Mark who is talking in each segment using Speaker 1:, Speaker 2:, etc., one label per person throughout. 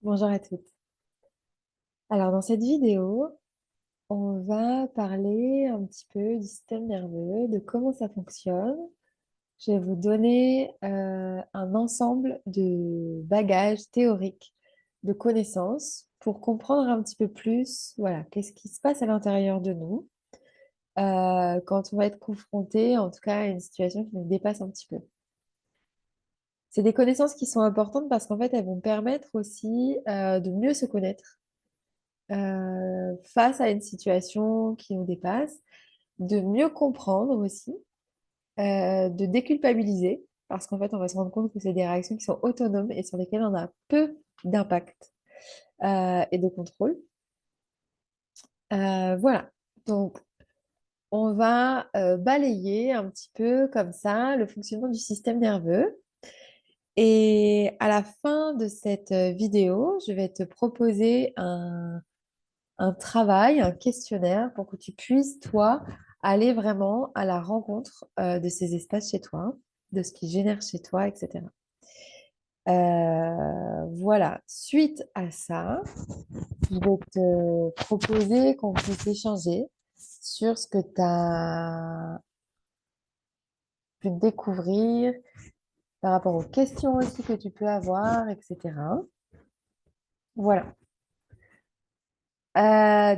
Speaker 1: Bonjour à toutes. Alors, dans cette vidéo, on va parler un petit peu du système nerveux, de comment ça fonctionne. Je vais vous donner un ensemble de bagages théoriques, de connaissances pour comprendre un petit peu plus, voilà, qu'est-ce qui se passe à l'intérieur de nous quand on va être confronté, en tout cas, à une situation qui nous dépasse un petit peu. C'est des connaissances qui sont importantes parce qu'en fait, elles vont permettre aussi de mieux se connaître face à une situation qui nous dépasse, de mieux comprendre aussi, de déculpabiliser, parce qu'en fait, on va se rendre compte que c'est des réactions qui sont autonomes et sur lesquelles on a peu d'impact et de contrôle. Voilà. Donc, on va balayer un petit peu comme ça le fonctionnement du système nerveux. Et à la fin de cette vidéo, je vais te proposer un travail, un questionnaire pour que tu puisses, toi, aller vraiment à la rencontre de ces espaces chez toi, de ce qui génère chez toi, etc. Voilà, suite à ça, je vais te proposer qu'on puisse échanger sur ce que tu as pu découvrir par rapport aux questions aussi que tu peux avoir, etc. Voilà.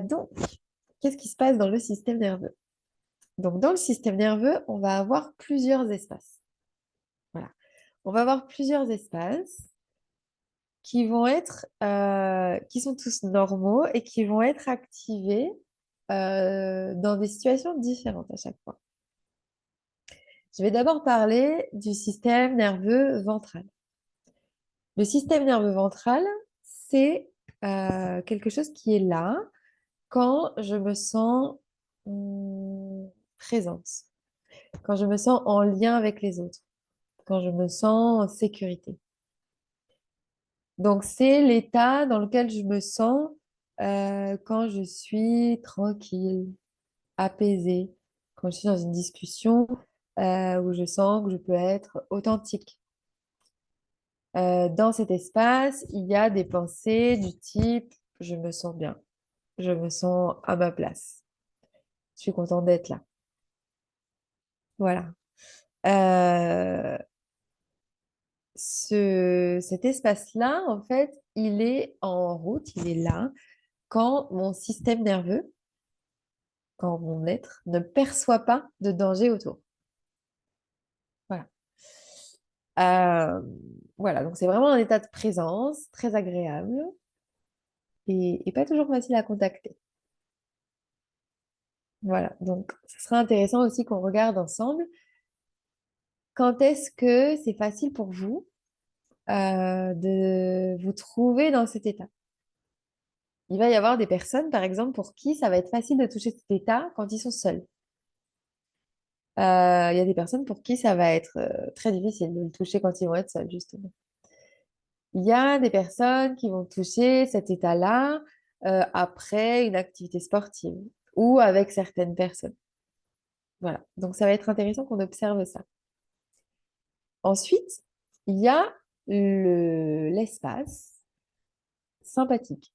Speaker 1: Donc, qu'est-ce qui se passe dans le système nerveux? Donc, dans le système nerveux, on va avoir plusieurs espaces. Voilà. On va avoir plusieurs espaces qui vont être, qui sont tous normaux et qui vont être activés dans des situations différentes à chaque fois. Je vais d'abord parler du système nerveux ventral. Le système nerveux ventral, c'est quelque chose qui est là quand je me sens présente, quand je me sens en lien avec les autres, quand je me sens en sécurité. Donc, c'est l'état dans lequel je me sens quand je suis tranquille, apaisée, quand je suis dans une discussion où je sens que je peux être authentique. Dans cet espace, il y a des pensées du type je me sens bien, je me sens à ma place, je suis contente d'être là. Voilà. Euh, cet espace-là, en fait, il est en route, il est là quand mon système nerveux, quand mon être ne perçoit pas de danger autour. Voilà. Euh, voilà, donc c'est vraiment un état de présence très agréable et pas toujours facile à contacter. Voilà, donc ce serait intéressant aussi qu'on regarde ensemble quand est-ce que c'est facile pour vous de vous trouver dans cet état. Il va y avoir des personnes, par exemple, pour qui ça va être facile de toucher cet état quand ils sont seuls. Il y a des personnes pour qui ça va être très difficile de le toucher quand ils vont être seuls, justement. Il y a des personnes qui vont toucher cet état-là après une activité sportive ou avec certaines personnes. Voilà. Donc, ça va être intéressant qu'on observe ça. Ensuite, il y a l'espace sympathique.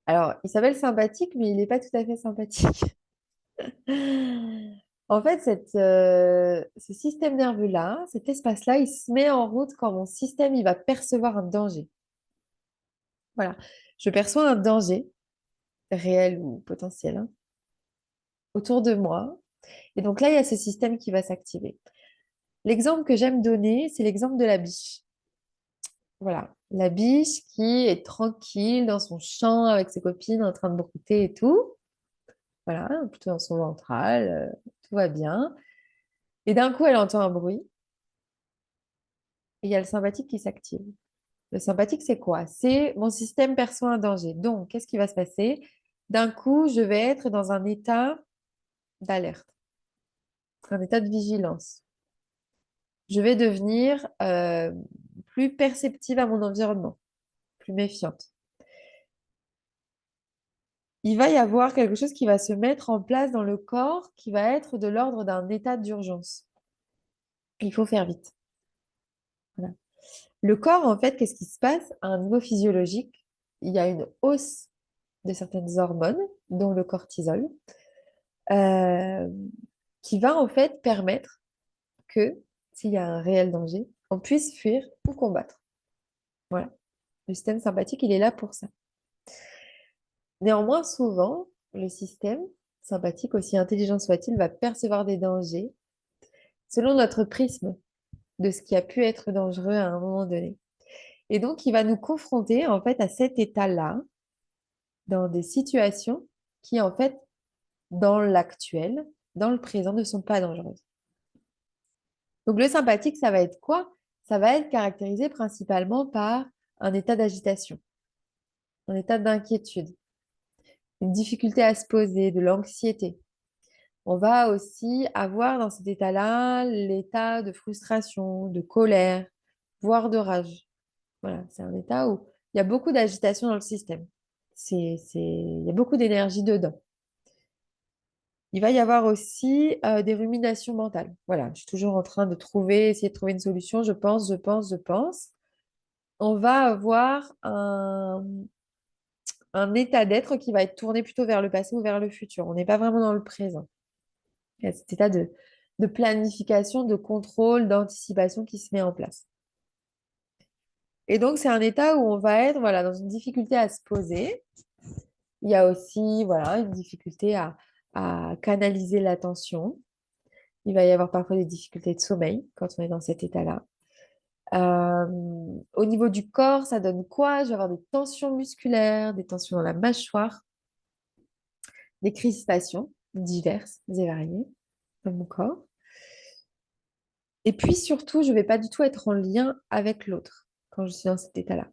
Speaker 1: Alors, il s'appelle sympathique, mais il n'est pas tout à fait sympathique. En fait, ce système nerveux-là, cet espace-là, il se met en route quand mon système il va percevoir un danger. Voilà. Je perçois un danger, réel ou potentiel, hein, autour de moi. Et donc là, il y a ce système qui va s'activer. L'exemple que j'aime donner, c'est l'exemple de la biche. Voilà. La biche qui est tranquille dans son champ avec ses copines en train de brouter et tout. Voilà, plutôt dans son ventral, tout va bien. Et d'un coup, elle entend un bruit et il y a le sympathique qui s'active. Le sympathique, c'est quoi? C'est mon système perçoit un danger. Donc, qu'est-ce qui va se passer? D'un coup, je vais être dans un état d'alerte, un état de vigilance. Je vais devenir plus perceptive à mon environnement, plus méfiante. Il va y avoir quelque chose qui va se mettre en place dans le corps qui va être de l'ordre d'un état d'urgence. Il faut faire vite. Voilà. Le corps, en fait, qu'est-ce qui se passe à un niveau physiologique? Il y a une hausse de certaines hormones, dont le cortisol, euh, qui va en fait permettre que, s'il y a un réel danger, on puisse fuir ou combattre. Voilà. Le système sympathique, il est là pour ça. Néanmoins, souvent, le système sympathique, aussi intelligent soit-il, va percevoir des dangers selon notre prisme de ce qui a pu être dangereux à un moment donné. Et donc, il va nous confronter en fait à cet état-là dans des situations qui, en fait, dans l'actuel, dans le présent, ne sont pas dangereuses. Donc, le sympathique, ça va être quoi? Ça va être caractérisé principalement par un état d'agitation, un état d'inquiétude, une difficulté à se poser, de l'anxiété. On va aussi avoir dans cet état-là l'état de frustration, de colère, voire de rage. Voilà, c'est un état où il y a beaucoup d'agitation dans le système. Il y a beaucoup d'énergie dedans. Il va y avoir aussi des ruminations mentales. Voilà, je suis toujours en train de trouver, essayer de trouver une solution. Je pense, je pense, je pense. On va avoir un état d'être qui va être tourné plutôt vers le passé ou vers le futur. On n'est pas vraiment dans le présent. Il y a cet état de planification, de contrôle, d'anticipation qui se met en place. Et donc, c'est un état où on va être voilà, dans une difficulté à se poser. Il y a aussi voilà, une difficulté à canaliser l'attention. Il va y avoir parfois des difficultés de sommeil quand on est dans cet état-là. Euh, Au niveau du corps, ça donne quoi? Je vais avoir des tensions musculaires, des tensions dans la mâchoire, des crispations diverses et variées dans mon corps. Et puis surtout, je ne vais pas du tout être en lien avec l'autre quand je suis dans cet état-là,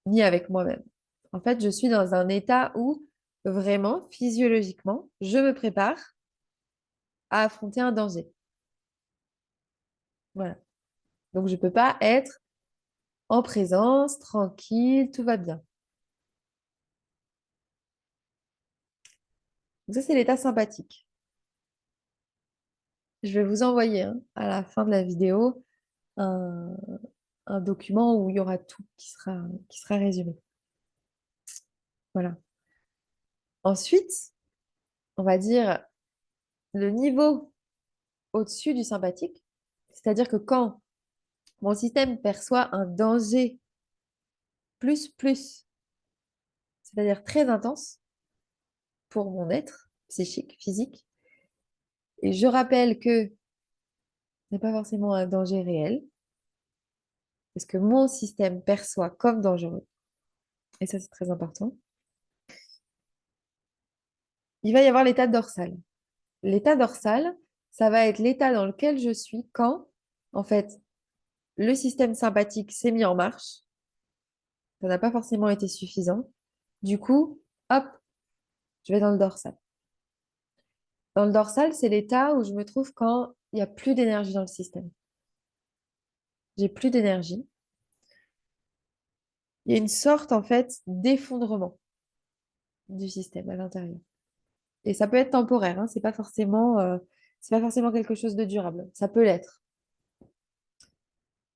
Speaker 1: ni avec moi-même. En fait, je suis dans un état où vraiment, physiologiquement, je me prépare à affronter un danger. Voilà. Donc, je ne peux pas être en présence, tranquille, tout va bien. Donc, ça, c'est l'état sympathique. Je vais vous envoyer hein, à la fin de la vidéo un, un document où il y aura tout qui sera résumé. Voilà. Ensuite, on va dire le niveau au-dessus du sympathique, c'est-à-dire que quand mon système perçoit un danger plus, c'est-à-dire très intense pour mon être psychique, physique, et je rappelle que ce n'est pas forcément un danger réel, parce que mon système perçoit comme dangereux, et ça c'est très important, il va y avoir l'état dorsal. L'état dorsal, ça va être l'état dans lequel je suis quand, en fait, le système sympathique s'est mis en marche, ça n'a pas forcément été suffisant, du coup, hop, je vais dans le dorsal. Dans le dorsal, c'est l'état où je me trouve quand il n'y a plus d'énergie dans le système. J'ai plus d'énergie. Il y a une sorte, en fait, d'effondrement du système à l'intérieur. Et ça peut être temporaire, hein, c'est pas forcément quelque chose de durable. Ça peut l'être.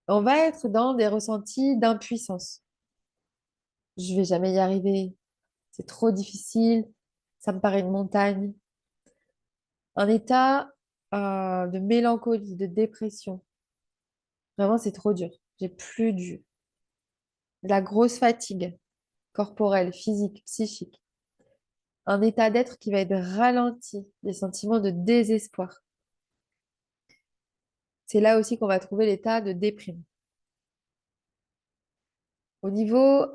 Speaker 1: On va être dans des ressentis d'impuissance. Je vais jamais y arriver. C'est trop difficile. Ça me paraît une montagne. Un état de mélancolie, de dépression. Vraiment, c'est trop dur. J'ai plus de la grosse fatigue corporelle, physique, psychique. Un état d'être qui va être ralenti, des sentiments de désespoir. C'est là aussi qu'on va trouver l'état de déprime. Au niveau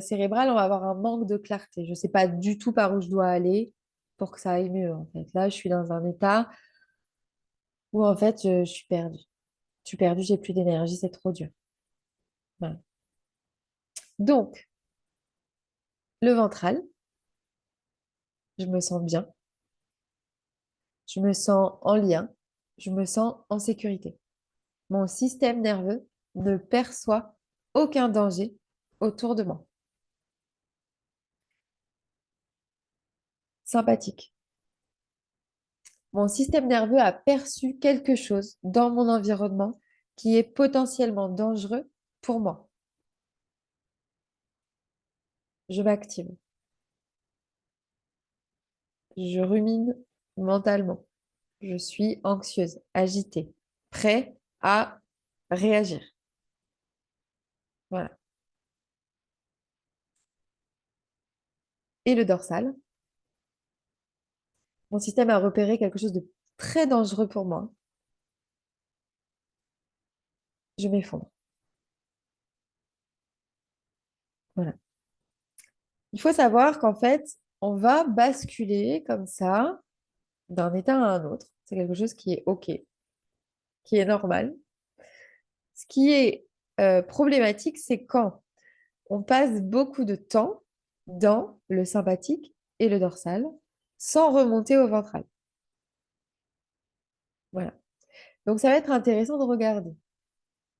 Speaker 1: cérébral, on va avoir un manque de clarté. Je ne sais pas du tout par où je dois aller pour que ça aille mieux, en fait. Là, je suis dans un état où, en fait, je suis perdue. Je suis perdue, j'ai plus d'énergie, c'est trop dur. Voilà. Donc, le ventral, je me sens bien, je me sens en lien, je me sens en sécurité. Mon système nerveux ne perçoit aucun danger autour de moi. Sympathique. Mon système nerveux a perçu quelque chose dans mon environnement qui est potentiellement dangereux pour moi. Je m'active. Je rumine mentalement. Je suis anxieuse, agitée, prêt à réagir. Voilà. Et le dorsal, mon système a repéré quelque chose de très dangereux pour moi. Je m'effondre. Voilà. Il faut savoir qu'en fait, on va basculer comme ça d'un état à un autre. C'est quelque chose qui est OK, qui est normal. Ce qui est problématique, c'est quand on passe beaucoup de temps dans le sympathique et le dorsal sans remonter au ventral. Voilà. Donc, ça va être intéressant de regarder.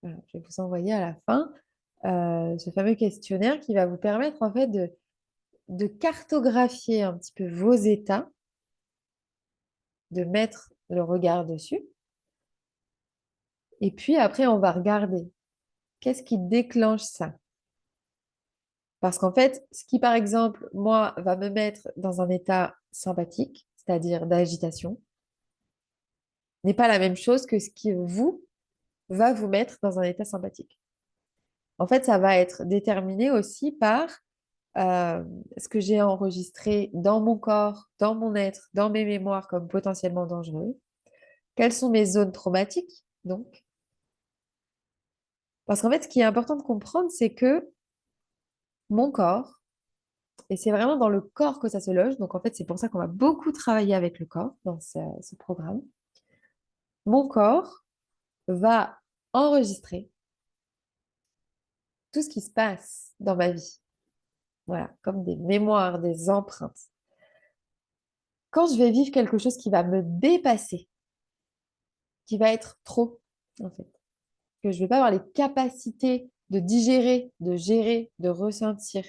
Speaker 1: Voilà. Je vais vous envoyer à la fin ce fameux questionnaire qui va vous permettre en fait de cartographier un petit peu vos états, de mettre le regard dessus. Et puis après, on va regarder qu'est-ce qui déclenche ça. Parce qu'en fait, ce qui, par exemple, moi, va me mettre dans un état sympathique, c'est-à-dire d'agitation, n'est pas la même chose que ce qui, vous, va vous mettre dans un état sympathique. En fait, ça va être déterminé aussi par euh, ce que j'ai enregistré dans mon corps, dans mon être, dans mes mémoires comme potentiellement dangereux. Quelles sont mes zones traumatiques, donc? Parce qu'en fait, ce qui est important de comprendre, c'est que mon corps, et c'est vraiment dans le corps que ça se loge, donc en fait, c'est pour ça qu'on va beaucoup travailler avec le corps dans ce programme. Mon corps va enregistrer tout ce qui se passe dans ma vie. Voilà, comme des mémoires, des empreintes. Quand je vais vivre quelque chose qui va me dépasser, qui va être trop, en fait, que je ne vais pas avoir les capacités de digérer, de gérer, de ressentir,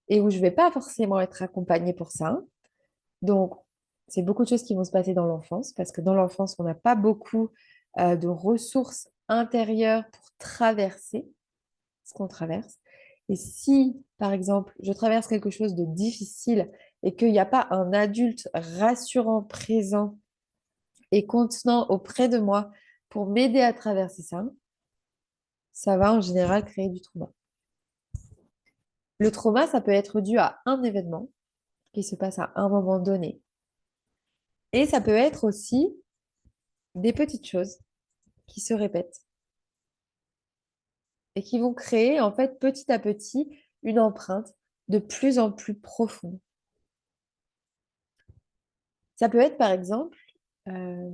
Speaker 1: et où je ne vais pas forcément être accompagnée pour ça. Donc, c'est beaucoup de choses qui vont se passer dans l'enfance, parce que dans l'enfance, on n'a pas beaucoup de ressources intérieures pour traverser ce qu'on traverse. Et si, par exemple, je traverse quelque chose de difficile et qu'il n'y a pas un adulte rassurant, présent et contenant auprès de moi pour m'aider à traverser ça, ça va en général créer du trauma. Le trauma, ça peut être dû à un événement qui se passe à un moment donné. Et ça peut être aussi des petites choses qui se répètent et qui vont créer, en fait, petit à petit, une empreinte de plus en plus profonde. Ça peut être, par exemple, euh,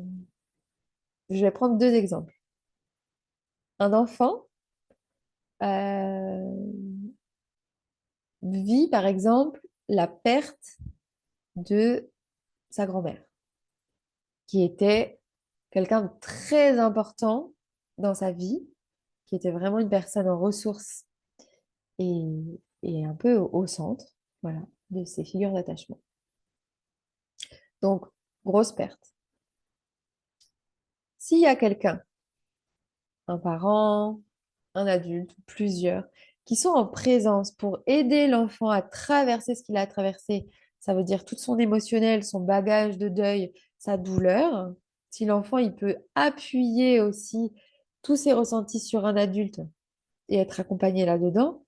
Speaker 1: je vais prendre deux exemples. Un enfant euh, vit, par exemple, la perte de sa grand-mère, qui était quelqu'un de très important dans sa vie, qui était vraiment une personne en ressources et, et un peu au centre, voilà, de ses figures d'attachement. Donc, grosse perte. S'il y a quelqu'un, un parent, un adulte, plusieurs, qui sont en présence pour aider l'enfant à traverser ce qu'il a traversé, ça veut dire tout son émotionnel, son bagage de deuil, sa douleur. Si l'enfant, il peut appuyer aussi tous ses ressentis sur un adulte et être accompagné là-dedans,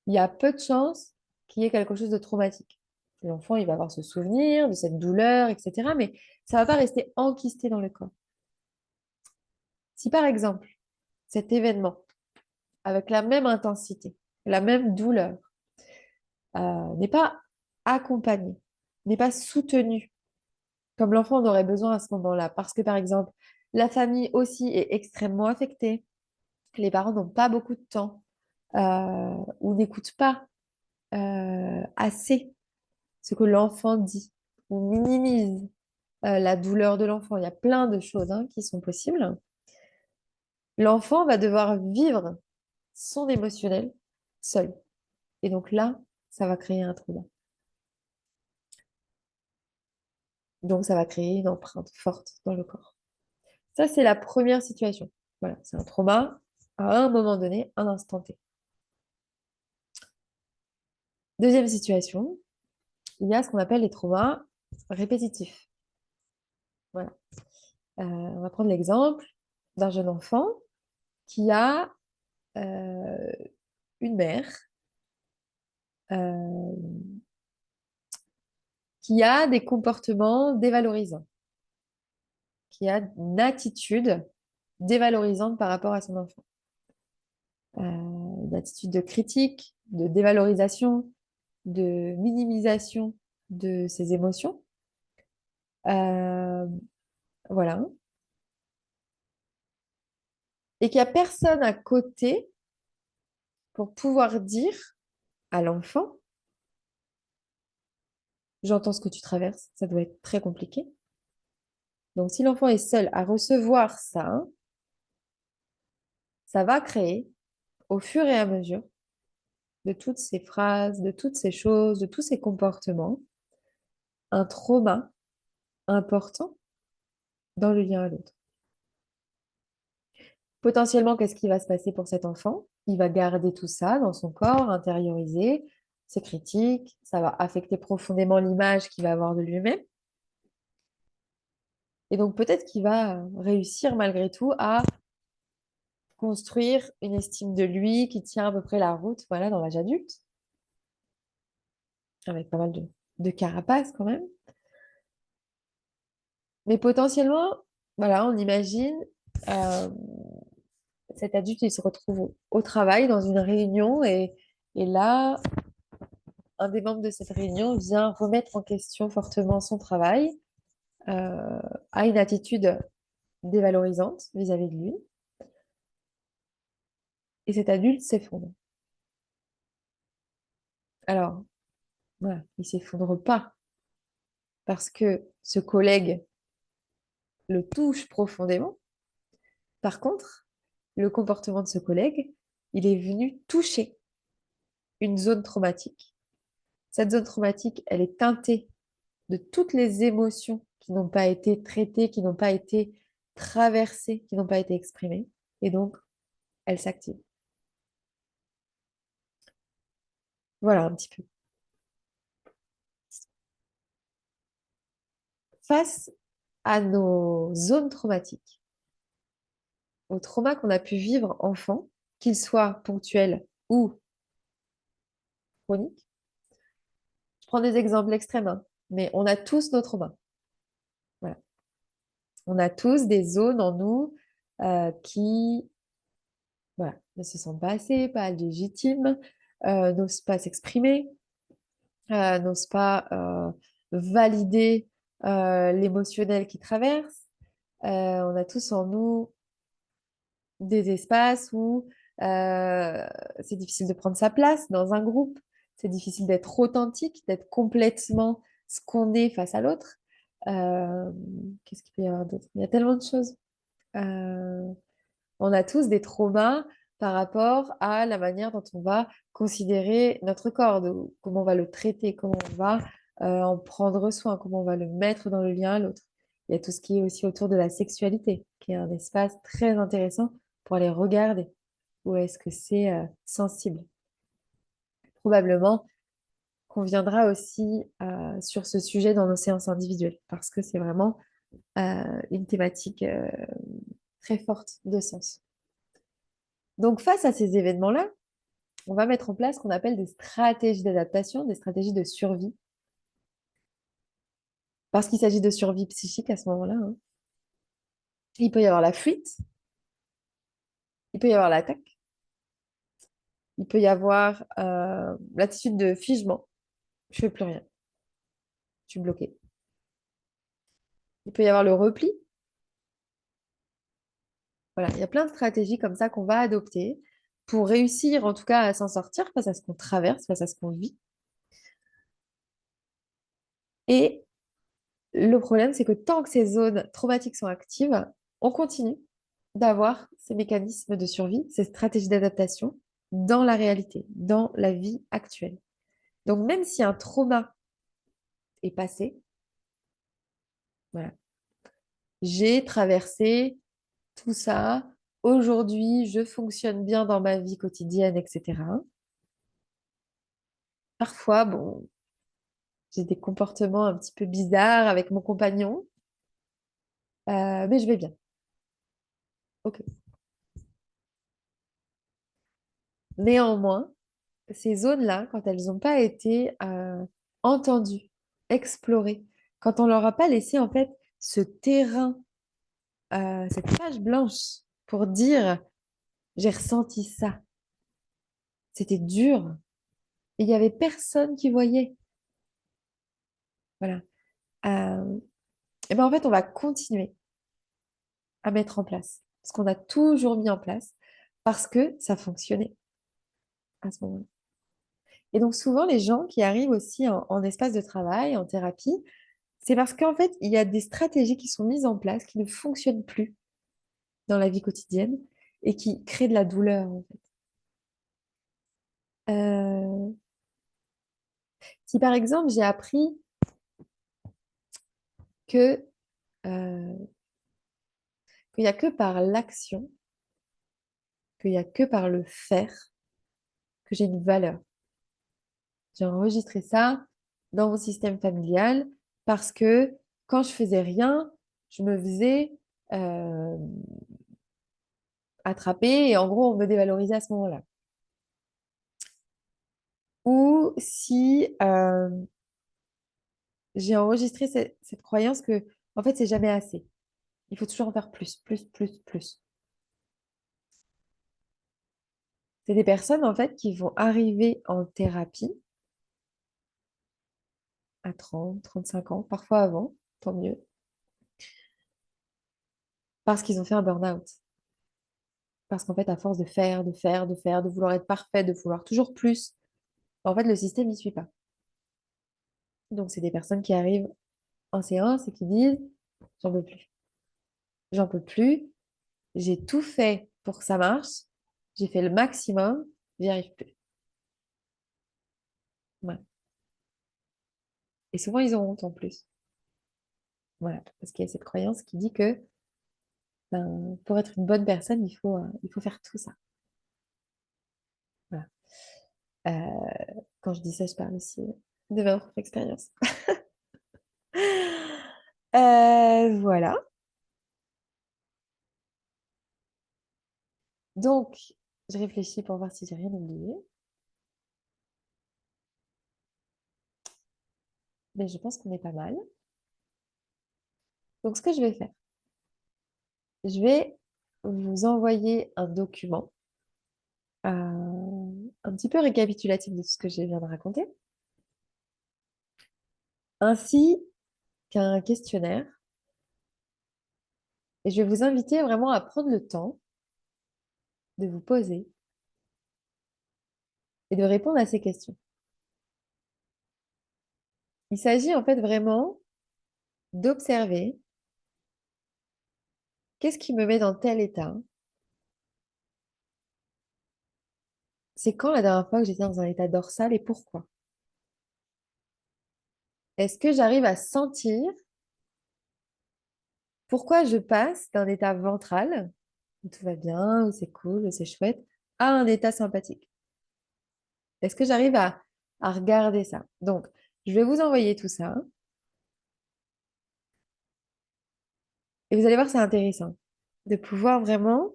Speaker 1: il y a peu de chances qu'il y ait quelque chose de traumatique. L'enfant, il va avoir ce souvenir de cette douleur, etc. Mais ça ne va pas rester enquisté dans le corps. Si par exemple, cet événement, avec la même intensité, la même douleur, n'est pas accompagné, n'est pas soutenu, comme l'enfant en aurait besoin à ce moment-là, parce que par exemple, la famille aussi est extrêmement affectée, les parents n'ont pas beaucoup de temps ou n'écoutent pas assez ce que l'enfant dit, ou minimise la douleur de l'enfant. Il y a plein de choses qui sont possibles. L'enfant va devoir vivre son émotionnel seul. Et donc là, ça va créer un trauma. Donc ça va créer une empreinte forte dans le corps. Ça, c'est la première situation. Voilà, c'est un trauma. à un moment donné, un instant T. Deuxième situation, il y a ce qu'on appelle les traumas répétitifs. Voilà. On va prendre l'exemple d'un jeune enfant qui a euh, une mère euh, qui a des comportements dévalorisants, qui a une attitude dévalorisante par rapport à son enfant. Une attitude de critique, de dévalorisation, de minimisation de ses émotions. Euh, voilà. Et qu'il n'y a personne à côté pour pouvoir dire à l'enfant, j'entends ce que tu traverses, ça doit être très compliqué. Donc, si l'enfant est seul à recevoir ça, ça va créer, au fur et à mesure, de toutes ces phrases, de toutes ces choses, de tous ces comportements, un trauma important dans le lien à l'autre. Potentiellement, qu'est-ce qui va se passer pour cet enfant? Il va garder tout ça dans son corps, intérioriser ses critiques, ça va affecter profondément l'image qu'il va avoir de lui-même. Et donc peut-être qu'il va réussir malgré tout à construire une estime de lui qui tient à peu près la route, voilà, dans l'âge adulte, avec pas mal de carapace quand même. Mais potentiellement, voilà, on imagine euh, cet adulte, il se retrouve au travail dans une réunion et là, un des membres de cette réunion vient remettre en question fortement son travail, euh, a une attitude dévalorisante vis-à-vis de lui, et cet adulte s'effondre. Alors, voilà, il s'effondre pas parce que ce collègue le touche profondément. Par contre, le comportement de ce collègue, il est venu toucher une zone traumatique. Cette zone traumatique, elle est teintée de toutes les émotions qui n'ont pas été traitées, qui n'ont pas été traversées, qui n'ont pas été exprimées. Et donc, elle s'active. Voilà un petit peu. Face à nos zones traumatiques, aux traumas qu'on a pu vivre enfant, qu'ils soient ponctuels ou chroniques, je prends des exemples extrêmes, hein, mais on a tous nos traumas. Voilà. On a tous des zones en nous qui voilà, ne se sentent pas assez, pas légitimes, n'osent pas s'exprimer, n'osent pas valider l'émotionnel qui traverse. On a tous en nous des espaces où c'est difficile de prendre sa place dans un groupe, c'est difficile d'être authentique, d'être complètement ce qu'on est face à l'autre. Euh, Qu'est-ce qu'il peut y avoir d'autre? Il y a tellement de choses. Euh, on a tous des traumas par rapport à la manière dont on va considérer notre corps, comment on va le traiter, comment on va en prendre soin, comment on va le mettre dans le lien à l'autre. Il y a tout ce qui est aussi autour de la sexualité, qui est un espace très intéressant pour aller regarder où est-ce que c'est sensible. Probablement qu'on viendra aussi sur ce sujet dans nos séances individuelles, parce que c'est vraiment une thématique très forte de sens. Donc, face à ces événements-là, on va mettre en place ce qu'on appelle des stratégies d'adaptation, des stratégies de survie, parce qu'il s'agit de survie psychique à ce moment-là, hein. Il peut y avoir la fuite, il peut y avoir l'attaque, il peut y avoir l'attitude de figement, je fais plus rien, je suis bloquée. Il peut y avoir le repli. Voilà, il y a plein de stratégies comme ça qu'on va adopter pour réussir en tout cas à s'en sortir face à ce qu'on traverse, face à ce qu'on vit. Et le problème, c'est que tant que ces zones traumatiques sont actives, on continue d'avoir ces mécanismes de survie, ces stratégies d'adaptation dans la réalité, dans la vie actuelle. Donc même si un trauma est passé, voilà, j'ai traversé tout ça aujourd'hui, je fonctionne bien dans ma vie quotidienne, etc. Parfois, bon, j'ai des comportements un petit peu bizarres avec mon compagnon, mais je vais bien. Ok. Néanmoins, ces zones-là, quand elles n'ont pas été entendues, explorées, quand on leur a pas laissé en fait ce terrain, cette page blanche pour dire j'ai ressenti ça, c'était dur, et il y avait personne qui voyait. Voilà. Et ben en fait, on va continuer à mettre en place ce qu'on a toujours mis en place parce que ça fonctionnait à ce moment-là. Et donc souvent, les gens qui arrivent aussi en espace de travail, en thérapie, c'est parce qu'en fait, il y a des stratégies qui sont mises en place qui ne fonctionnent plus dans la vie quotidienne et qui créent de la douleur, en fait. Euh, Si par exemple, j'ai appris que qu'il n'y a que par l'action, qu'il n'y a que par le faire que j'ai une valeur. J'ai enregistré ça dans mon système familial parce que quand je faisais rien, je me faisais euh, attraper et en gros, on me dévalorisait à ce moment-là. Ou si j'ai enregistré cette croyance que, en fait, c'est jamais assez. Il faut toujours en faire plus, plus, plus, plus. C'est des personnes, en fait, qui vont arriver en thérapie à 30, 35 ans, parfois avant, tant mieux, parce qu'ils ont fait un burn-out. Parce qu'en fait, à force de faire, de faire, de faire, de vouloir être parfait, de vouloir toujours plus, en fait, le système n'y suit pas. Donc, c'est des personnes qui arrivent en séance et qui disent, j'en peux plus. J'en peux plus. J'ai tout fait pour que ça marche. J'ai fait le maximum. J'y arrive plus. Voilà. Et souvent, ils ont honte en plus. Voilà. Parce qu'il y a cette croyance qui dit que ben, pour être une bonne personne, il faut faire tout ça. Voilà. Quand je dis ça, je parle aussi de ma propre expérience. Voilà. Donc, je réfléchis pour voir si j'ai rien oublié. Mais je pense qu'on est pas mal. Donc, ce que je vais faire, je vais vous envoyer un document un petit peu récapitulatif de tout ce que je viens de raconter, ainsi qu'un questionnaire. Et je vais vous inviter vraiment à prendre le temps de vous poser et de répondre à ces questions. Il s'agit en fait vraiment d'observer qu'est-ce qui me met dans tel état. C'est quand la dernière fois que j'étais dans un état dorsal et pourquoi? Est-ce que j'arrive à sentir pourquoi je passe d'un état ventral, où tout va bien, où c'est cool, où c'est chouette, à un état sympathique? Est-ce que j'arrive à regarder ça? Donc, je vais vous envoyer tout ça et vous allez voir, c'est intéressant de pouvoir vraiment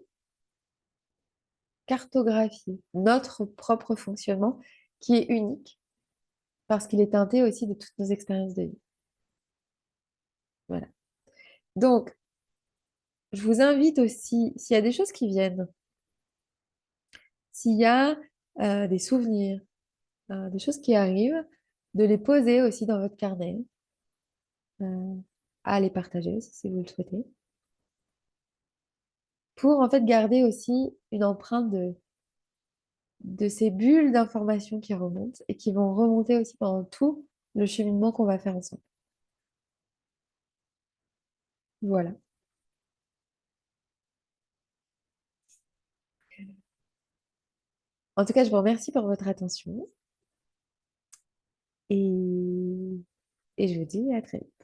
Speaker 1: cartographier notre propre fonctionnement qui est unique parce qu'il est teinté aussi de toutes nos expériences de vie. Voilà. Donc, je vous invite aussi, s'il y a des choses qui viennent, s'il y a des souvenirs, des choses qui arrivent, de les poser aussi dans votre carnet, euh, à les partager aussi, si vous le souhaitez, pour en fait garder aussi une empreinte de ces bulles d'informations qui remontent et qui vont remonter aussi pendant tout le cheminement qu'on va faire ensemble. Voilà. En tout cas, je vous remercie pour votre attention et, et je vous dis à très vite.